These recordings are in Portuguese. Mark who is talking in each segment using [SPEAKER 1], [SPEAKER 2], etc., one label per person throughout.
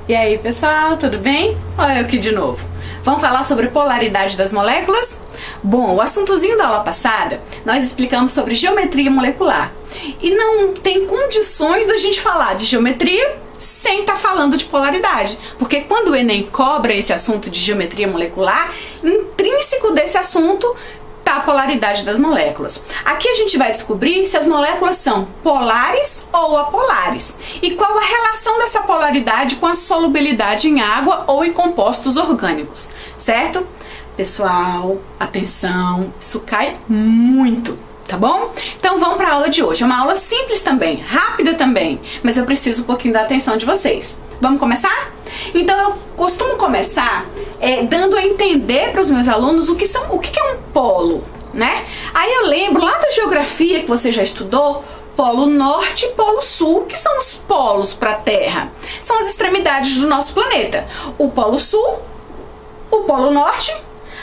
[SPEAKER 1] E aí, pessoal, tudo bem? Olha eu aqui de novo. Vamos falar sobre polaridade das moléculas? Bom, o assuntozinho da aula passada, nós explicamos sobre geometria molecular. E não tem condições da gente falar de geometria sem estar falando de polaridade. Porque quando o Enem cobra esse assunto de geometria molecular, intrínseco desse assunto a polaridade das moléculas. Aqui a gente vai descobrir se as moléculas são polares ou apolares e qual a relação dessa polaridade com a solubilidade em água ou em compostos orgânicos, certo? Pessoal, atenção, isso cai muito, tá bom? Então vamos para a aula de hoje. É uma aula simples também, rápida também, mas eu preciso um pouquinho da atenção de vocês. Vamos começar? Então eu costumo começar dando a entender para os meus alunos o que é um polo, né? Aí eu lembro lá da geografia que você já estudou, polo norte e polo sul, que são os polos para a Terra. São as extremidades do nosso planeta. O polo sul, o polo norte,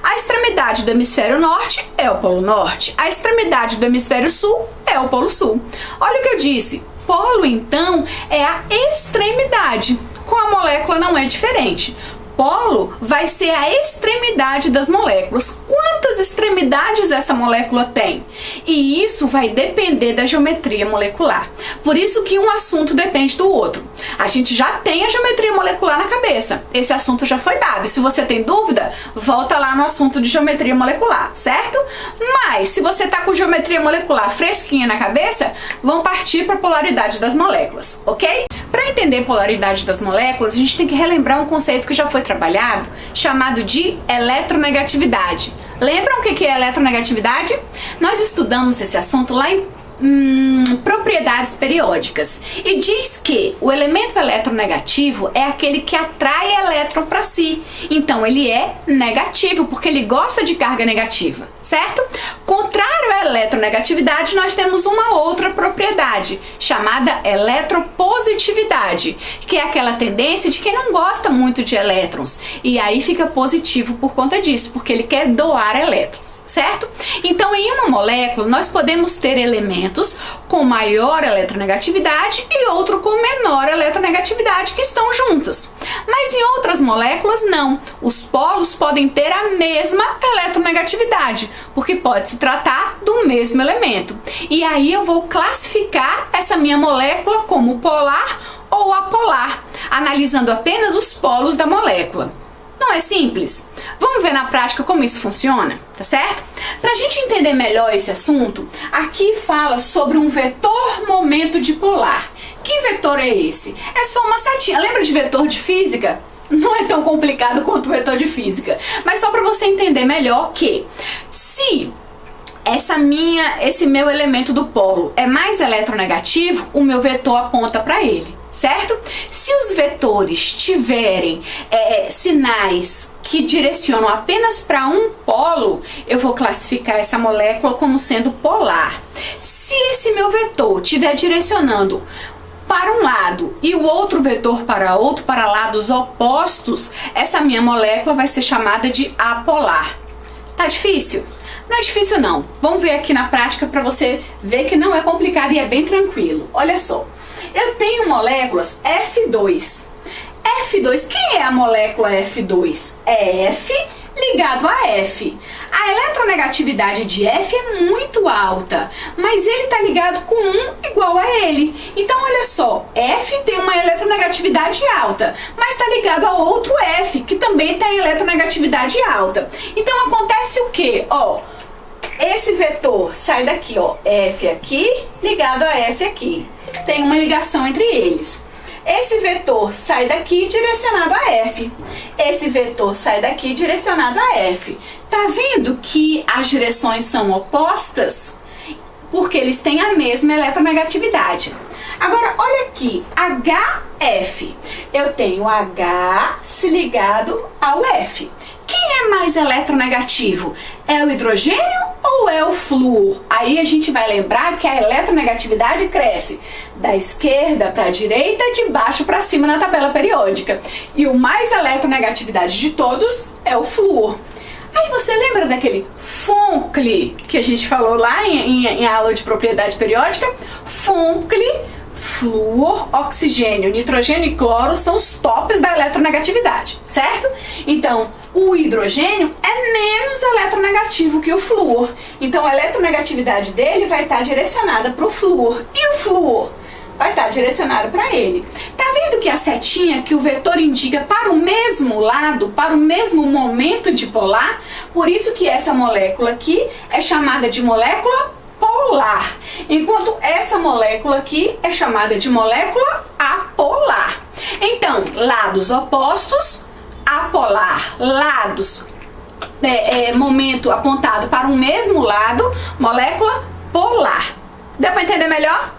[SPEAKER 1] a extremidade do hemisfério norte é o polo norte, a extremidade do hemisfério sul é o polo sul. Olha o que eu disse. Polo, então, é a extremidade. Com a molécula não é diferente. Polo vai ser a extremidade das moléculas. Quantas extremidades essa molécula tem? E isso vai depender da geometria molecular. Por isso que um assunto depende do outro. A gente já tem a geometria molecular na cabeça. Esse assunto já foi dado. E se você tem dúvida, volta lá no assunto de geometria molecular, certo? Mas se você está com geometria molecular fresquinha na cabeça, vamos partir para a polaridade das moléculas, ok? Para entender a polaridade das moléculas, a gente tem que relembrar um conceito que já foi trabalhado, chamado de eletronegatividade. Lembram o que é eletronegatividade? Nós estudamos esse assunto lá em propriedades periódicas e diz que o elemento eletronegativo é aquele que atrai elétron para si. Então ele é negativo porque ele gosta de carga negativa, certo? Contrário à eletronegatividade, nós temos uma outra propriedade chamada eletropositividade, que é aquela tendência de quem não gosta muito de elétrons e aí fica positivo por conta disso, porque ele quer doar elétrons, certo? Então em uma molécula nós podemos ter elementos com maior eletronegatividade e outro com menor eletronegatividade que estão juntos. Mas em outras moléculas não. Os polos podem ter a mesma eletronegatividade, porque pode se tratar do mesmo elemento. E aí eu vou classificar essa minha molécula como polar ou apolar, analisando apenas os polos da molécula. Não é simples? Vamos ver na prática como isso funciona, tá certo? Para a gente entender melhor esse assunto, aqui fala sobre um vetor momento dipolar. Que vetor é esse? É só uma setinha. Lembra de vetor de física? Não é tão complicado quanto o vetor de física, mas só para você entender melhor que se esse meu elemento do polo é mais eletronegativo, o meu vetor aponta para ele, certo? Se os vetores tiverem sinais que direcionam apenas para um polo, eu vou classificar essa molécula como sendo polar. Se esse meu vetor estiver direcionando para um lado e o outro vetor para outro, para lados opostos, essa minha molécula vai ser chamada de apolar. Tá difícil? Não é difícil não. Vamos ver aqui na prática para você ver que não é complicado e é bem tranquilo. Olha só, eu tenho moléculas F2. F2, quem é a molécula F2? É F ligado a F. A eletronegatividade de F é muito alta, mas ele está ligado com 1 igual a ele. Então olha só, F tem uma eletronegatividade alta, mas está ligado a outro F, que também tem eletronegatividade alta. Então acontece o quê? Ó, esse vetor sai daqui, ó, F aqui ligado a F aqui. Tem uma ligação entre eles. Esse vetor sai daqui direcionado a F. Esse vetor sai daqui direcionado a F. Tá vendo que as direções são opostas? Porque eles têm a mesma eletronegatividade. Agora, olha aqui, HF. Eu tenho H se ligado ao F. Quem é mais eletronegativo? É o hidrogênio ou é o flúor? Aí a gente vai lembrar que a eletronegatividade cresce da esquerda para a direita, de baixo para cima na tabela periódica. E o mais eletronegatividade de todos é o flúor. Aí você lembra daquele Foncli que a gente falou lá em aula de propriedade periódica? Foncli flúor, oxigênio, nitrogênio e cloro são os tops da eletronegatividade, certo? Então, o hidrogênio é menos eletronegativo que o flúor. Então, a eletronegatividade dele vai estar direcionada para o flúor. E o flúor vai estar direcionado para ele. Tá vendo que a setinha, que o vetor indica para o mesmo lado, para o mesmo momento dipolar? Por isso que essa molécula aqui é chamada de molécula polar, enquanto essa molécula aqui é chamada de molécula apolar. Então, lados opostos, apolar, lados, momento apontado para o mesmo lado, molécula polar. Deu para entender melhor?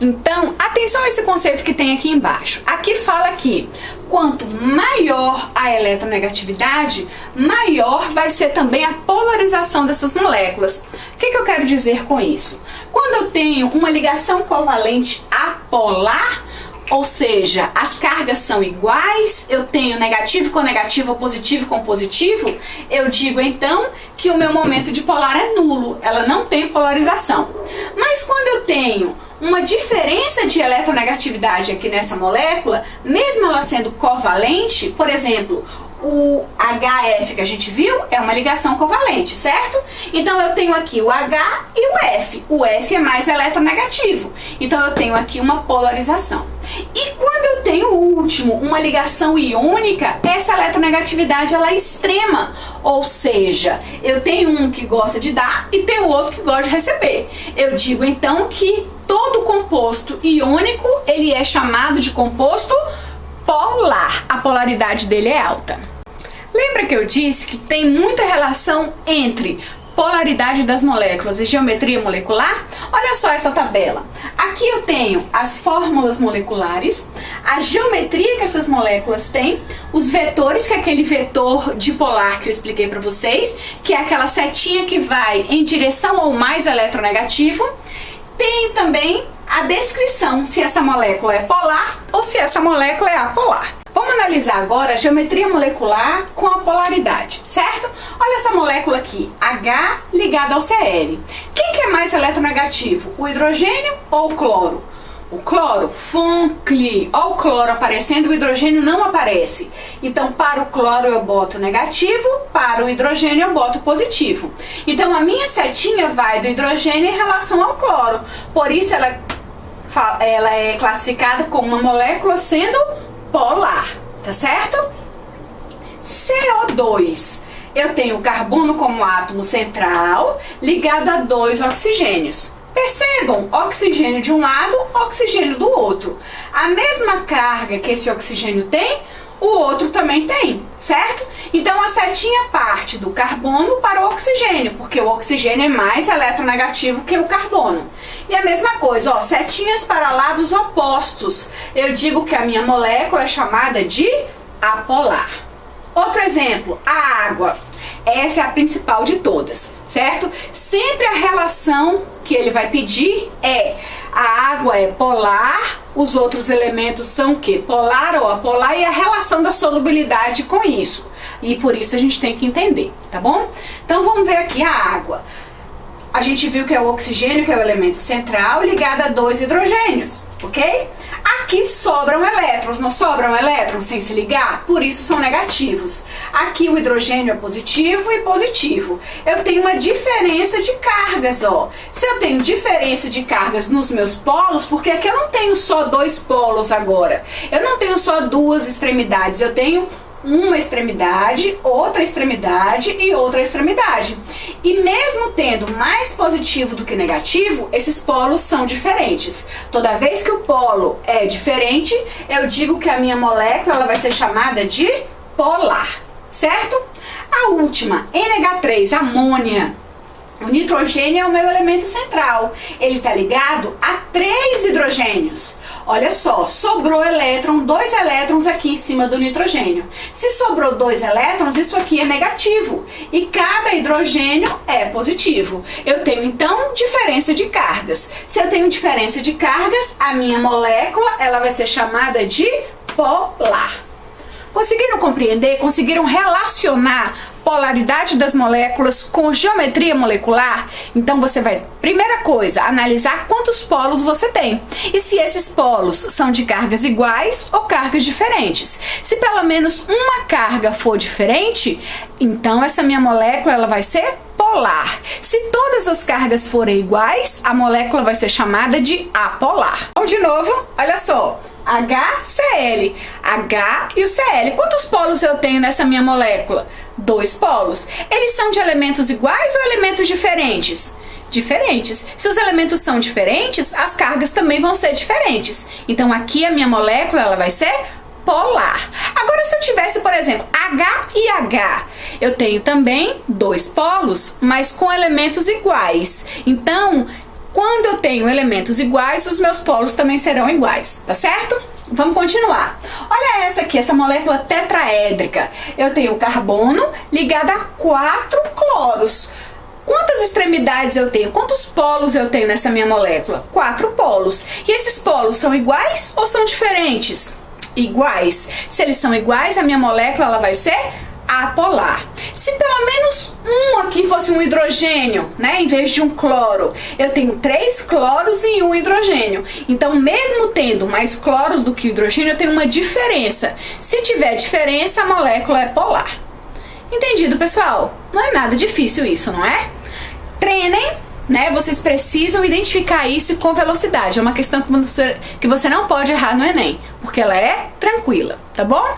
[SPEAKER 1] Então, atenção a esse conceito que tem aqui embaixo. Aqui fala que quanto maior a eletronegatividade, maior vai ser também a polarização dessas moléculas. O que eu quero dizer com isso? Quando eu tenho uma ligação covalente apolar, ou seja, as cargas são iguais, eu tenho negativo com negativo, positivo com positivo, eu digo então que o meu momento dipolar é nulo, ela não tem polarização. Mas quando eu tenho uma diferença de eletronegatividade aqui nessa molécula, mesmo ela sendo covalente, por exemplo, o HF que a gente viu é uma ligação covalente, certo? Então eu tenho aqui o H e o F. O F é mais eletronegativo. Então eu tenho aqui uma polarização. E quando eu tenho o último, uma ligação iônica, essa eletronegatividade ela é extrema. Ou seja, eu tenho um que gosta de dar e tem o outro que gosta de receber. Eu digo então que todo composto iônico, ele é chamado de composto polar. A polaridade dele é alta. Lembra que eu disse que tem muita relação entre polaridade das moléculas e geometria molecular? Olha só essa tabela. Aqui eu tenho as fórmulas moleculares, a geometria que essas moléculas têm, os vetores, que é aquele vetor dipolar que eu expliquei para vocês, que é aquela setinha que vai em direção ao mais eletronegativo. Tem também a descrição, se essa molécula é polar ou se essa molécula é apolar. Vamos analisar agora a geometria molecular com a polaridade, certo? Olha essa molécula aqui, H ligada ao Cl. Quem que é mais eletronegativo, o hidrogênio ou o cloro? O cloro, Von-Cli. Olha o cloro aparecendo, o hidrogênio não aparece. Então, para o cloro eu boto negativo, para o hidrogênio eu boto positivo. Então, a minha setinha vai do hidrogênio em relação ao cloro. Por isso, ela é classificada como uma molécula sendo polar, tá certo? CO2. Eu tenho o carbono como átomo central ligado a 2 oxigênios. Percebam, oxigênio de um lado, oxigênio do outro. A mesma carga que esse oxigênio tem, o outro também tem, certo? Então a setinha parte do carbono para o oxigênio, porque o oxigênio é mais eletronegativo que o carbono. E a mesma coisa, ó, setinhas para lados opostos. Eu digo que a minha molécula é chamada de apolar. Outro exemplo, a água. Essa é a principal de todas, certo? Sempre a relação que ele vai pedir é: a água é polar, os outros elementos são o quê? Polar ou apolar, e a relação da solubilidade com isso. E por isso a gente tem que entender, tá bom? Então vamos ver aqui a água. A gente viu que é o oxigênio, que é o elemento central, ligado a 2 hidrogênios, ok? Aqui sobram elétrons, não sobram elétrons sem se ligar? Por isso são negativos. Aqui o hidrogênio é positivo e positivo. Eu tenho uma diferença de cargas, ó. Se eu tenho diferença de cargas nos meus polos, porque aqui eu não tenho só 2 polos agora. Eu não tenho só 2 extremidades, eu tenho uma extremidade, outra extremidade e outra extremidade. E mesmo tendo mais positivo do que negativo, esses polos são diferentes. Toda vez que o polo é diferente, eu digo que a minha molécula ela vai ser chamada de polar, certo? A última, NH3, amônia. O nitrogênio é o meu elemento central. Ele está ligado a 3 hidrogênios. Olha só, sobrou elétron, 2 elétrons aqui em cima do nitrogênio. Se sobrou 2 elétrons, isso aqui é negativo. E cada hidrogênio é positivo. Eu tenho, então, diferença de cargas. Se eu tenho diferença de cargas, a minha molécula ela vai ser chamada de polar. Conseguiram compreender? Conseguiram relacionar polaridade das moléculas com geometria molecular? Então você vai, primeira coisa, analisar quantos polos você tem e se esses polos são de cargas iguais ou cargas diferentes. Se pelo menos uma carga for diferente, então essa minha molécula ela vai ser polar. Se todas as cargas forem iguais, a molécula vai ser chamada de apolar. Vamos de novo, olha só. HCl, H e o Cl. Quantos polos eu tenho nessa minha molécula? 2 polos. Eles são de elementos iguais ou elementos diferentes? Diferentes. Se os elementos são diferentes, as cargas também vão ser diferentes. Então aqui a minha molécula ela vai ser polar. Agora se eu tivesse, por exemplo, H e H, eu tenho também 2 polos, mas com elementos iguais. Então, quando eu tenho elementos iguais, os meus polos também serão iguais, tá certo? Vamos continuar. Olha essa aqui, essa molécula tetraédrica. Eu tenho carbono ligado a 4 cloros. Quantas extremidades eu tenho? Quantos polos eu tenho nessa minha molécula? 4 polos. E esses polos são iguais ou são diferentes? Iguais. Se eles são iguais, a minha molécula ela vai ser apolar. Se pelo menos um aqui fosse um hidrogênio, né, em vez de um cloro, eu tenho 3 cloros e 1 hidrogênio. Então, mesmo tendo mais cloros do que hidrogênio, eu tenho uma diferença. Se tiver diferença, a molécula é polar. Entendido, pessoal? Não é nada difícil isso, não é? Treinem, né? Vocês precisam identificar isso com velocidade. É uma questão que você não pode errar no Enem, porque ela é tranquila, tá bom?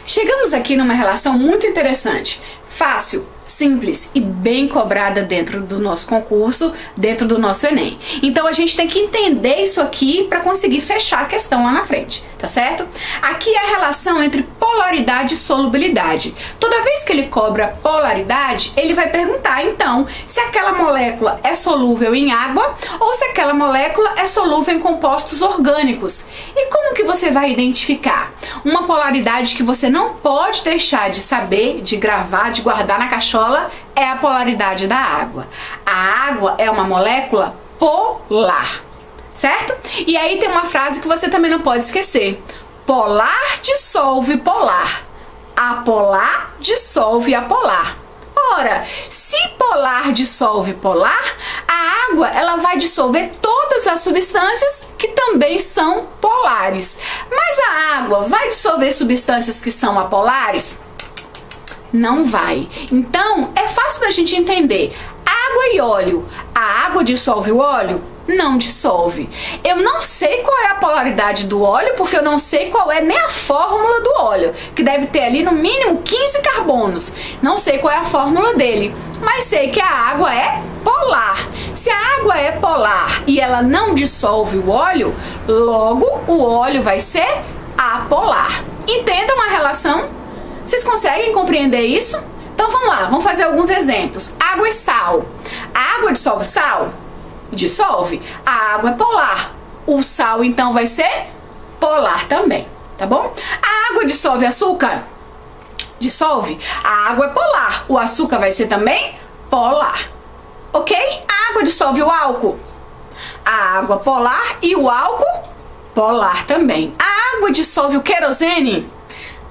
[SPEAKER 1] Chegamos aqui numa relação muito interessante, fácil, simples e bem cobrada dentro do nosso concurso, dentro do nosso Enem. Então a gente tem que entender isso aqui para conseguir fechar a questão lá na frente, tá certo? Aqui é a relação entre polaridade e solubilidade. Toda vez que ele cobra polaridade, ele vai perguntar então se aquela molécula é solúvel em água ou se aquela molécula é solúvel em compostos orgânicos. E como que você vai identificar? Uma polaridade que você não pode deixar de saber, de gravar, de guardar na cachola é a polaridade da água. A água é uma molécula polar, certo? E aí tem uma frase que você também não pode esquecer. Polar dissolve polar. Apolar dissolve apolar. Ora, se polar dissolve polar, a água ela vai dissolver todas as substâncias que também são polares. Mas a água vai dissolver substâncias que são apolares? Não vai. Então, é fácil da gente entender. Água e óleo. A água dissolve o óleo? Não dissolve. Eu não sei qual é a polaridade do óleo, porque eu não sei qual é nem a fórmula do óleo, que deve ter ali no mínimo 15 carbonos. Não sei qual é a fórmula dele, mas sei que a água é polar. Se a água é polar e ela não dissolve o óleo, logo o óleo vai ser apolar. Entendam a relação? Vocês conseguem compreender isso? Então vamos lá, vamos fazer alguns exemplos. Água e sal. A água dissolve sal? Dissolve. A água é polar. O sal então vai ser polar também, tá bom? A água dissolve açúcar? Dissolve. A água é polar. O açúcar vai ser também polar. Ok? A água dissolve o álcool? A água polar e o álcool polar também. A água dissolve o querosene?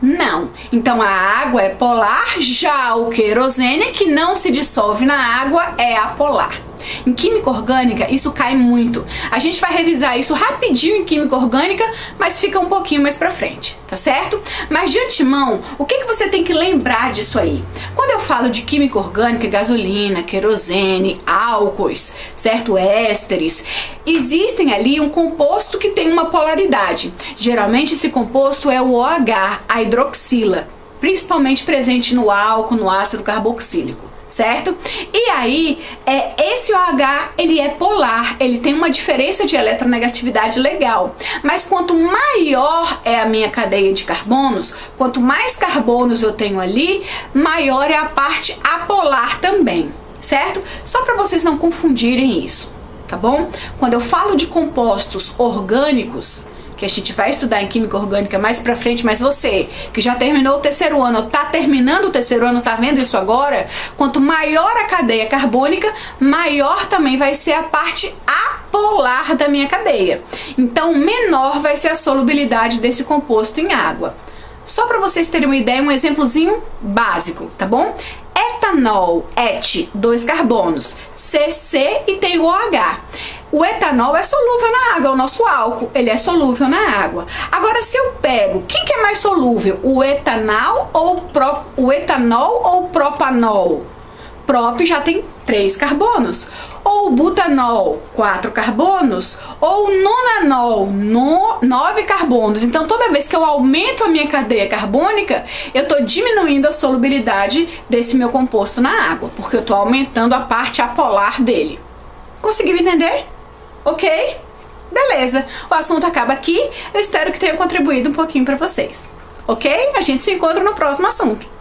[SPEAKER 1] Não. Então a água é polar, já o querosene, que não se dissolve na água, é apolar. Em química orgânica, isso cai muito. A gente vai revisar isso rapidinho em química orgânica, mas fica um pouquinho mais pra frente, tá certo? Mas de antemão, o que você tem que lembrar disso aí? Quando eu falo de química orgânica, gasolina, querosene, álcoois, certo? Ésteres, existem ali um composto que tem uma polaridade. Geralmente esse composto é o OH, a hidroxila, principalmente presente no álcool, no ácido carboxílico. Certo? E aí, esse OH, ele é polar, ele tem uma diferença de eletronegatividade legal. Mas quanto maior é a minha cadeia de carbonos, quanto mais carbonos eu tenho ali, maior é a parte apolar também, certo? Só para vocês não confundirem isso, tá bom? Quando eu falo de compostos orgânicos, que a gente vai estudar em química orgânica mais pra frente, mas você que já terminou o terceiro ano, ou tá terminando o terceiro ano, tá vendo isso agora? Quanto maior a cadeia carbônica, maior também vai ser a parte apolar da minha cadeia. Então, menor vai ser a solubilidade desse composto em água. só para vocês terem uma ideia, um exemplozinho básico, tá bom? Etanol, et, 2 carbonos, CC e tem o OH. O etanol é solúvel na água, é o nosso álcool, ele é solúvel na água. Agora, se eu pego, quem que é mais solúvel? O etanol ou o propanol? Prop já tem 3 carbonos. Ou o butanol, 4 carbonos. Ou o nonanol, 9 carbonos. Então, toda vez que eu aumento a minha cadeia carbônica, eu estou diminuindo a solubilidade desse meu composto na água, porque eu estou aumentando a parte apolar dele. Conseguiu entender? Ok? Beleza. O assunto acaba aqui. Eu espero que tenha contribuído um pouquinho para vocês. Ok? A gente se encontra no próximo assunto.